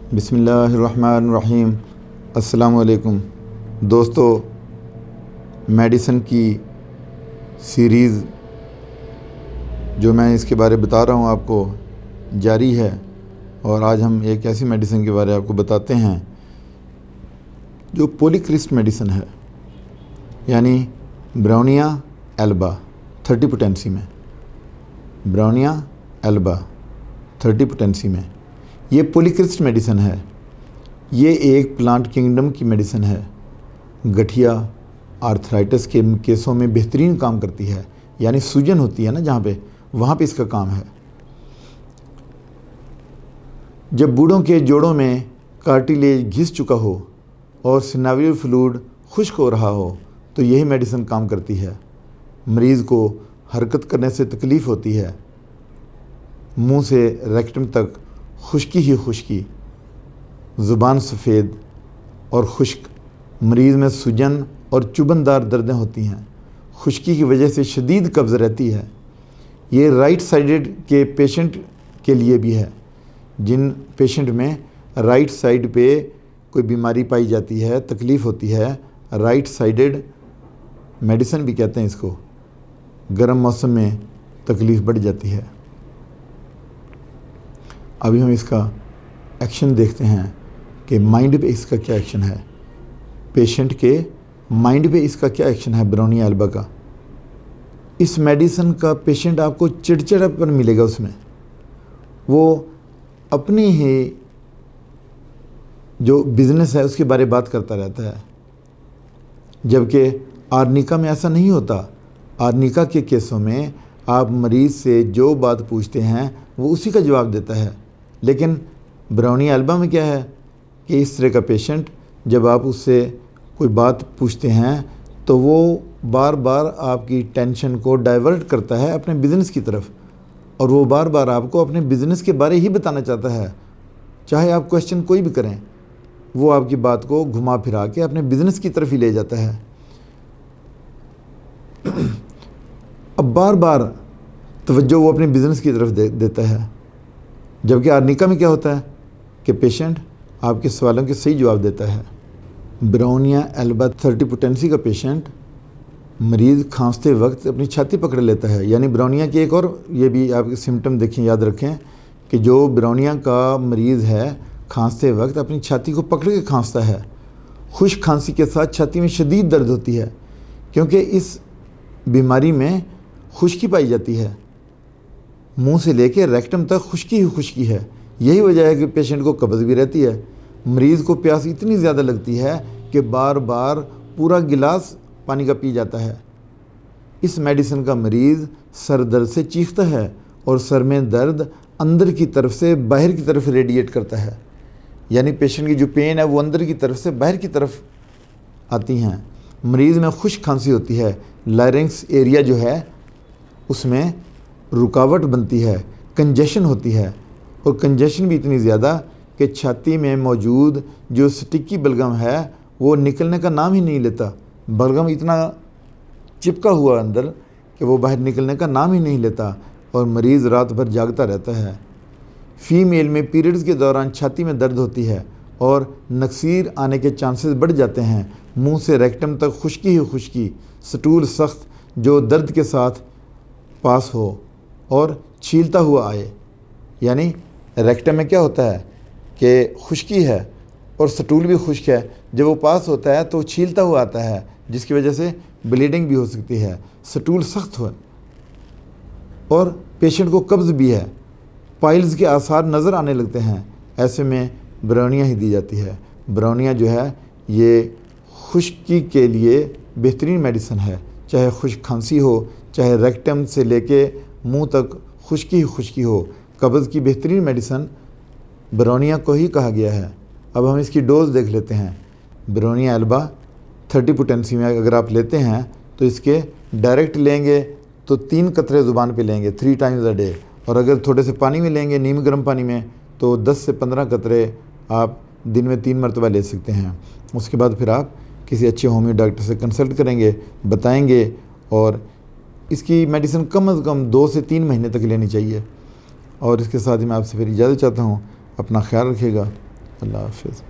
بسم اللہ الرحمن الرحیم۔ السلام علیکم دوستو، میڈیسن کی سیریز جو میں اس کے بارے بتا رہا ہوں آپ کو جاری ہے، اور آج ہم ایک ایسی میڈیسن کے بارے آپ کو بتاتے ہیں جو پولیکرسٹ میڈیسن ہے، یعنی براؤنیا البا 30 پوٹینسی میں۔ براؤنیا البا 30 پوٹینسی میں یہ پولیکرسٹ میڈیسن ہے۔ یہ ایک پلانٹ کنگڈم کی میڈیسن ہے۔ گٹھیا آرتھرائٹس کے کیسوں میں بہترین کام کرتی ہے، یعنی سوجن ہوتی ہے نا جہاں پہ، وہاں پہ اس کا کام ہے۔ جب بوڑھوں کے جوڑوں میں کارٹیلیج گھس چکا ہو اور سیناویل فلوئڈ خشک ہو رہا ہو تو یہی میڈیسن کام کرتی ہے۔ مریض کو حرکت کرنے سے تکلیف ہوتی ہے، منہ سے ریکٹم تک خشکی ہی خشکی، زبان سفید اور خشک، مریض میں سوجن اور چبھندار دردیں ہوتی ہیں، خشکی کی وجہ سے شدید قبض رہتی ہے۔ یہ رائٹ سائیڈڈ کے پیشنٹ کے لیے بھی ہے۔ جن پیشنٹ میں رائٹ سائیڈ پہ کوئی بیماری پائی جاتی ہے، تکلیف ہوتی ہے، رائٹ سائیڈڈ میڈیسن بھی کہتے ہیں اس کو، گرم موسم میں تکلیف بڑھ جاتی ہے۔ ابھی ہم اس کا ایکشن دیکھتے ہیں کہ مائنڈ پہ اس کا کیا ایکشن ہے، پیشنٹ کے مائنڈ پہ اس کا کیا ایکشن ہے براؤنیا البا کا۔ اس میڈیسن کا پیشنٹ آپ کو چڑچڑاپن ملے گا، اس میں وہ اپنی ہی جو بزنس ہے اس کے بارے بات کرتا رہتا ہے، جبکہ آرنیکا میں ایسا نہیں ہوتا۔ آرنیکا کے کیسوں میں آپ مریض سے جو بات پوچھتے ہیں وہ اسی کا جواب دیتا ہے، لیکن براؤنیا البا میں کیا ہے کہ اس طرح کا پیشنٹ جب آپ اس سے کوئی بات پوچھتے ہیں تو وہ بار بار آپ کی ٹینشن کو ڈائیورٹ کرتا ہے اپنے بزنس کی طرف، اور وہ بار بار آپ کو اپنے بزنس کے بارے ہی بتانا چاہتا ہے، چاہے آپ کوشچن کوئی بھی کریں، وہ آپ کی بات کو گھما پھرا کے اپنے بزنس کی طرف ہی لے جاتا ہے۔ اب بار بار توجہ وہ اپنے بزنس کی طرف دیتا ہے، جبکہ آرنیکا میں کیا ہوتا ہے کہ پیشنٹ آپ کے سوالوں کے صحیح جواب دیتا ہے۔ براؤنیا البا 30 پوٹینسی کا پیشنٹ مریض کھانستے وقت اپنی چھاتی پکڑ لیتا ہے، یعنی براؤنیا کی ایک اور یہ بھی آپ سمٹم دیکھیں، یاد رکھیں کہ جو براؤنیا کا مریض ہے کھانستے وقت اپنی چھاتی کو پکڑ کے کھانستا ہے۔ خشک کھانسی کے ساتھ چھاتی میں شدید درد ہوتی ہے، کیونکہ اس بیماری میں خشکی پائی جاتی ہے، منہ سے لے کے ریکٹم تک خشکی ہی خشکی ہے۔ یہی وجہ ہے کہ پیشنٹ کو قبض بھی رہتی ہے۔ مریض کو پیاس اتنی زیادہ لگتی ہے کہ بار بار پورا گلاس پانی کا پی جاتا ہے۔ اس میڈیسن کا مریض سر درد سے چیختا ہے، اور سر میں درد اندر کی طرف سے باہر کی طرف ریڈیٹ کرتا ہے، یعنی پیشنٹ کی جو پین ہے وہ اندر کی طرف سے باہر کی طرف آتی ہیں۔ مریض میں خشک کھانسی ہوتی ہے، لائرنکس ایریا جو ہے اس میں رکاوٹ بنتی ہے، کنجیشن ہوتی ہے، اور کنجیشن بھی اتنی زیادہ کہ چھاتی میں موجود جو سٹکی بلغم ہے وہ نکلنے کا نام ہی نہیں لیتا۔ بلغم اتنا چپکا ہوا اندر کہ وہ باہر نکلنے کا نام ہی نہیں لیتا، اور مریض رات بھر جاگتا رہتا ہے۔ فیمیل میں پیریڈز کے دوران چھاتی میں درد ہوتی ہے اور نکسیر آنے کے چانسز بڑھ جاتے ہیں۔ منہ سے ریکٹم تک خشکی ہی خشکی، سٹول سخت جو درد کے ساتھ پاس ہو اور چھیلتا ہوا آئے، یعنی ریکٹم میں کیا ہوتا ہے کہ خشکی ہے اور سٹول بھی خشک ہے، جب وہ پاس ہوتا ہے تو چھیلتا ہوا آتا ہے، جس کی وجہ سے بلیڈنگ بھی ہو سکتی ہے۔ سٹول سخت ہو اور پیشنٹ کو قبض بھی ہے، پائلز کے آثار نظر آنے لگتے ہیں، ایسے میں براؤنیا ہی دی جاتی ہے۔ براؤنیا جو ہے یہ خشکی کے لیے بہترین میڈیسن ہے، چاہے خشک کھانسی ہو، چاہے ریکٹم سے لے کے منہ تک خشکی ہی خشکی ہو، قبض کی بہترین میڈیسن براؤنیا کو ہی کہا گیا ہے۔ اب ہم اس کی ڈوز دیکھ لیتے ہیں۔ براؤنیا البا 30 پوٹینسی میں اگر آپ لیتے ہیں تو اس کے ڈائریکٹ لیں گے تو 3 قطرے زبان پہ لیں گے 3 ٹائمز اے ڈے، اور اگر تھوڑے سے پانی میں لیں گے، نیم گرم پانی میں، تو 10 سے 15 قطرے آپ دن میں 3 مرتبہ لے سکتے ہیں۔ اس کے بعد پھر آپ کسی اچھے ہومیو ڈاکٹر سے کنسلٹ کریں گے، بتائیں گے، اور اس کی میڈیسن کم از کم 2 سے 3 مہینے تک لینی چاہیے۔ اور اس کے ساتھ ہی میں آپ سے پھر اجازت چاہتا ہوں، اپنا خیال رکھیے گا۔ اللہ حافظ.